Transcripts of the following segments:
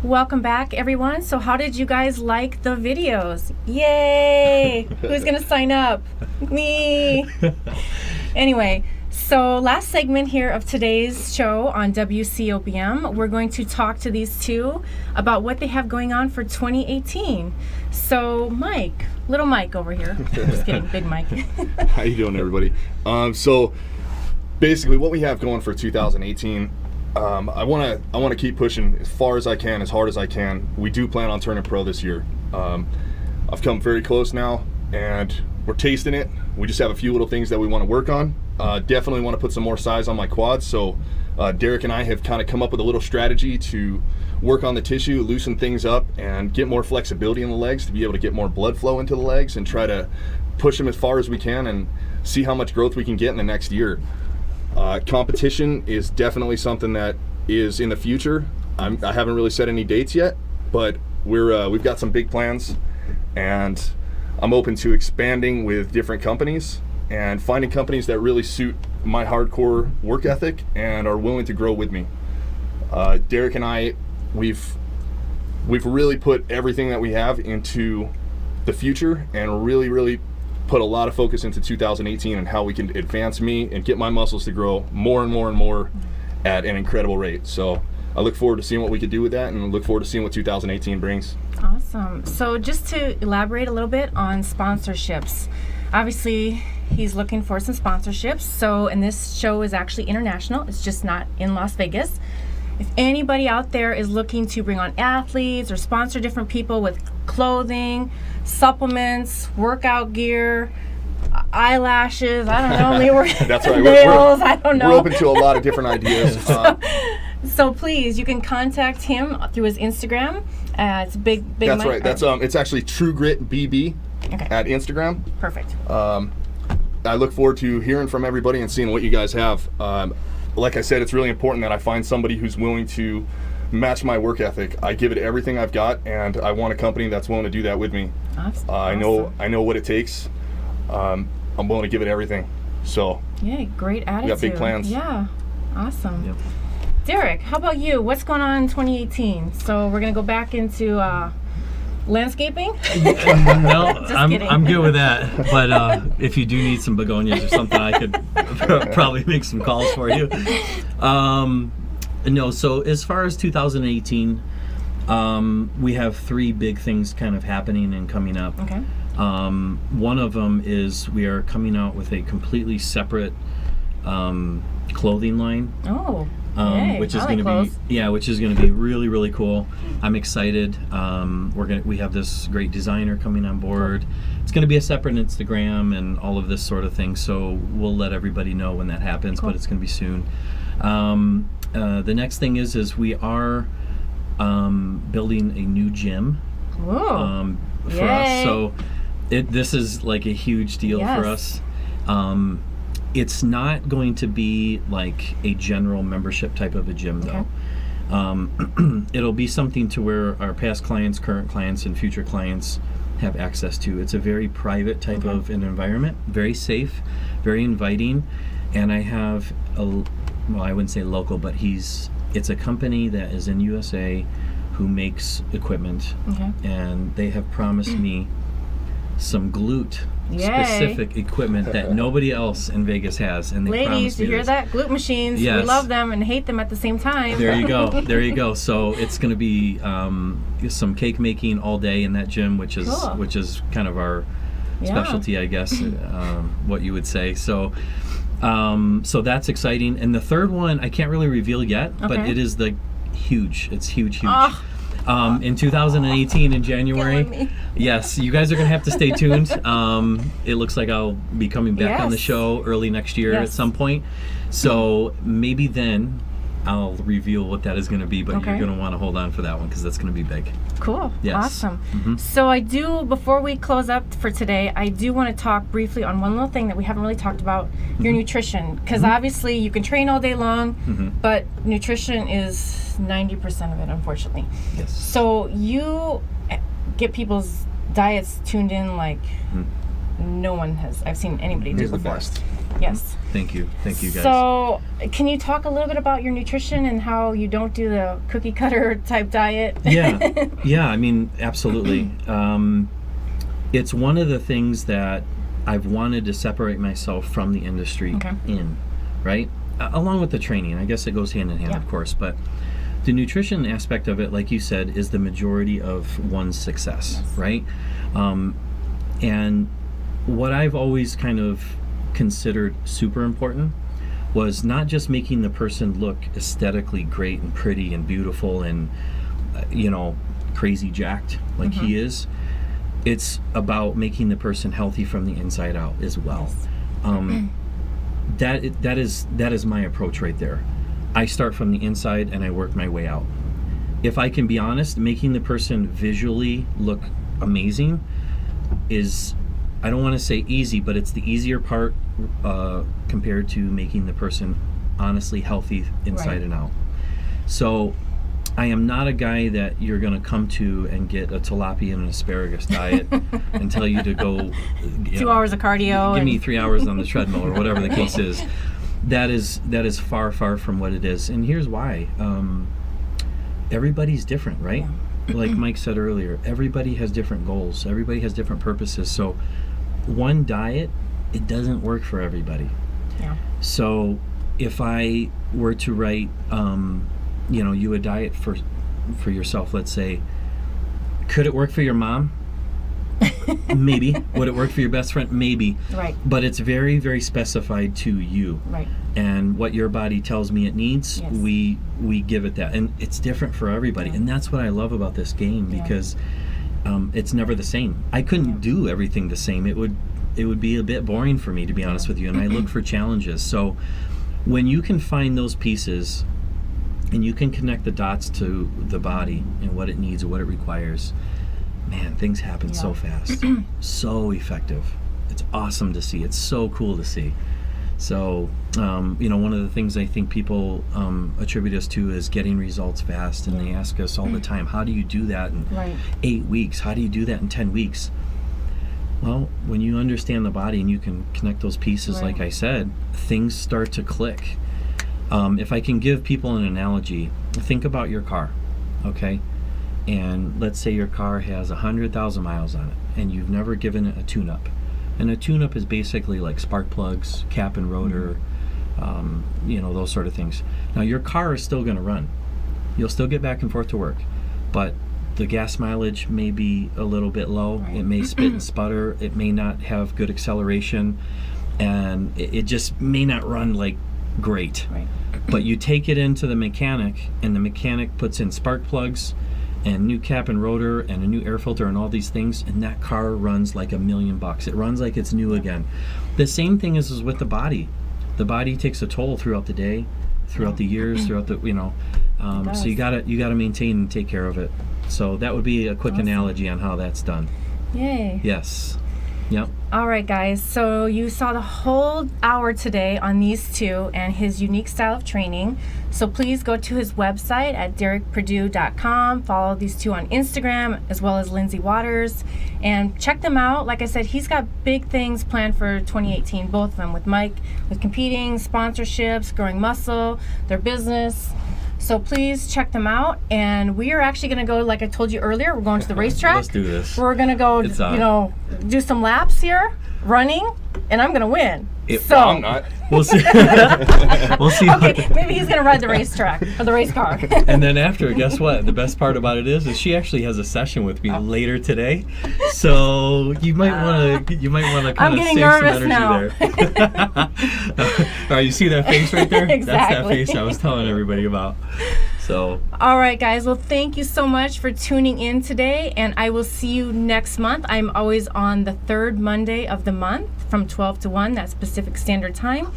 Welcome back, everyone. So how did you guys like the videos? Yay! Who's going to sign up? Me! Anyway, so last segment here of today's show on WCOBM, we're going to talk to these two about what they have going on for 2018. So Mike, little Mike over here. Just kidding, big Mike. How you doing, everybody? So basically what we have going for 2018, I want to keep pushing as far as I can, as hard as I can. We do plan on turning pro this year. I've come very close now, and we're tasting it. We just have a few little things that we want to work on. Definitely want to put some more size on my quads. So Derek and I have kind of come up with a little strategy to work on the tissue, loosen things up, and get more flexibility in the legs to be able to get more blood flow into the legs and try to push them as far as we can and see how much growth we can get in the next year. Competition is definitely something that is in the future. I haven't really set any dates yet, but we've got some big plans, and I'm open to expanding with different companies and finding companies that really suit my hardcore work ethic and are willing to grow with me. Derek and I, we've really put everything that we have into the future and really put a lot of focus into 2018 and how we can advance me and get my muscles to grow more and more at an incredible rate. So I look forward to seeing what we could do with that, and look forward to seeing what 2018 brings. Awesome. So just to elaborate a little bit on sponsorships, obviously he's looking for some sponsorships. So, and this show is actually international. It's just not in Las Vegas. If anybody out there is looking to bring on athletes or sponsor different people with clothing, supplements, workout gear, eyelashes, I don't know, that's right. nails, I don't know. We're open to a lot of different ideas. So please, you can contact him through his Instagram. It's big. That's Mike, right. That's it's actually True Grit BB at Instagram. Perfect. I look forward to hearing from everybody and seeing what you guys have. Like I said, it's really important that I find somebody who's willing to match my work ethic. I give it everything I've got, and I want a company that's willing to do that with me. Awesome. I know what it takes. I'm willing to give it everything. So yeah, great attitude. We got big plans. Yeah, awesome. Yep. Derek, how about you? What's going on in 2018? So we're gonna go back into landscaping. No, kidding. I'm good with that. But if you do need some begonias or something, I could probably make some calls for you. No, so as far as 2018, we have three big things kind of happening and coming up. Okay. One of them is we are coming out with a completely separate clothing line. Oh. Which is going to be really cool. I'm excited. We have this great designer coming on board. It's going to be a separate Instagram and all of this sort of thing. So we'll let everybody know when that happens. But it's going to be soon. The next thing is we are building a new gym for us. So this is like a huge deal for us. It's not going to be like a general membership type of a gym, though. It'll be something to where our past clients, current clients, and future clients have access to. It's a very private type of an environment, very safe, very inviting. And I have I wouldn't say local, but it's a company that is in USA who makes equipment, and they have promised me some glute specific equipment that nobody else in Vegas has, and they ladies, you hear that? Glute machines. Yes. We love them and hate them at the same time. There you go. So it's going to be some cake making all day in that gym, which is kind of our specialty, I guess, what you would say. So that's exciting. And the third one I can't really reveal yet, but it is huge. It's huge. In 2018 in January. Yes, you guys are going to have to stay tuned. It looks like I'll be coming back on the show early next year at some point. So maybe then I'll reveal what that is going to be, but you're going to want to hold on for that one because that's going to be big. Cool. Yes. Awesome. So before we close up for today, I do want to talk briefly on one little thing that we haven't really talked about, your nutrition. Because obviously you can train all day long, but nutrition is 90% of it, unfortunately. Yes. So you get people's diets tuned in like no one has. I've seen anybody do He's the before. best. Yes. Thank you guys. So, can you talk a little bit about your nutrition and how you don't do the cookie cutter type diet? Yeah, I mean, absolutely. It's one of the things that I've wanted to separate myself from the industry right? Along with the training. I guess it goes hand in hand, of course, but the nutrition aspect of it, like you said, is the majority of one's success, right? And what I've always kind of considered super important was not just making the person look aesthetically great and pretty and beautiful and crazy jacked like he is. It's about making the person healthy from the inside out as well. That is my approach right there. I start from the inside and I work my way out. If I can be honest, making the person visually look amazing is, I don't want to say easy, but it's the easier part compared to making the person honestly healthy inside and out. So I am not a guy that you're going to come to and get a tilapia and an asparagus diet and tell you to go 2 hours of cardio. Give me 3 hours on the treadmill or whatever the case is. That is far, far from what it is. And here's why. Everybody's different, right? Like Mike said earlier, everybody has different goals. Everybody has different purposes. So one diet, it doesn't work for everybody. Yeah. So if I were to write, you a diet for yourself, let's say, could it work for your mom? Maybe. Would it work for your best friend? Maybe. Right. But it's very, very specified to you. Right. And what your body tells me it needs, we give it that. And it's different for everybody. And that's what I love about this game, because it's never the same. I couldn't do everything the same. It would be a bit boring for me, to be honest with you. And I look for challenges. So when you can find those pieces and you can connect the dots to the body and what it needs and what it requires, man, things happen so fast. So effective. It's awesome to see. It's so cool to see. So, one of the things I think people attribute us to is getting results fast, and they ask us all the time, how do you do that in 8 weeks? How do you do that in 10 weeks? Well, when you understand the body and you can connect those pieces, like I said, things start to click. If I can give people an analogy, think about your car, okay? And let's say your car has 100,000 miles on it, and you've never given it a tune-up. And a tune-up is basically like spark plugs, cap and rotor, those sort of things. Now, your car is still going to run. You'll still get back and forth to work, but the gas mileage may be a little bit low. It may spit and sputter. It may not have good acceleration, and it just may not run like great. But you take it into the mechanic, and the mechanic puts in spark plugs and new cap and rotor and a new air filter and all these things, and that car runs like $1 million. It runs like it's new again. The same thing is with the body. The body takes a toll throughout the day, throughout the years, throughout the so you gotta maintain and take care of it. So that would be a quick analogy on how that's done. Yay. Yes. Yep. All right, guys. So you saw the whole hour today on these two and his unique style of training. So please go to his website at DerekPerdue.com. Follow these two on Instagram, as well as Lindsay Waters, and check them out. Like I said, he's got big things planned for 2018, both of them, with Mike, with competing, sponsorships, growing muscle, their business. So please check them out. And we are actually going to go, like I told you earlier, we're going to the racetrack. Let's do this. We're going to go, do some laps here, running, and I'm going to win. I'm not. We'll see. We'll see. Okay, maybe he's going to ride the racetrack or the race car. And then after, guess what? The best part about it is she actually has a session with me later today. So you might want to kind of save some energy there. All right, you see that face right there? Exactly. That's that face I was telling everybody about. So. All right, guys. Well, thank you so much for tuning in today, and I will see you next month. I'm always on the third Monday of the month from 12 to 1. That's Pacific Standard Time.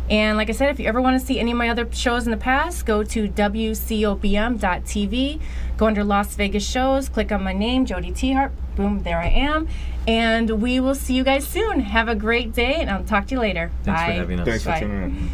And like I said, if you ever want to see any of my other shows in the past, go to wcobm.tv, go under Las Vegas shows, click on my name, Jodi Tiahrt. Boom, there I am. And we will see you guys soon. Have a great day, and I'll talk to you later. Thanks Bye. for having us. Thanks for tuning in.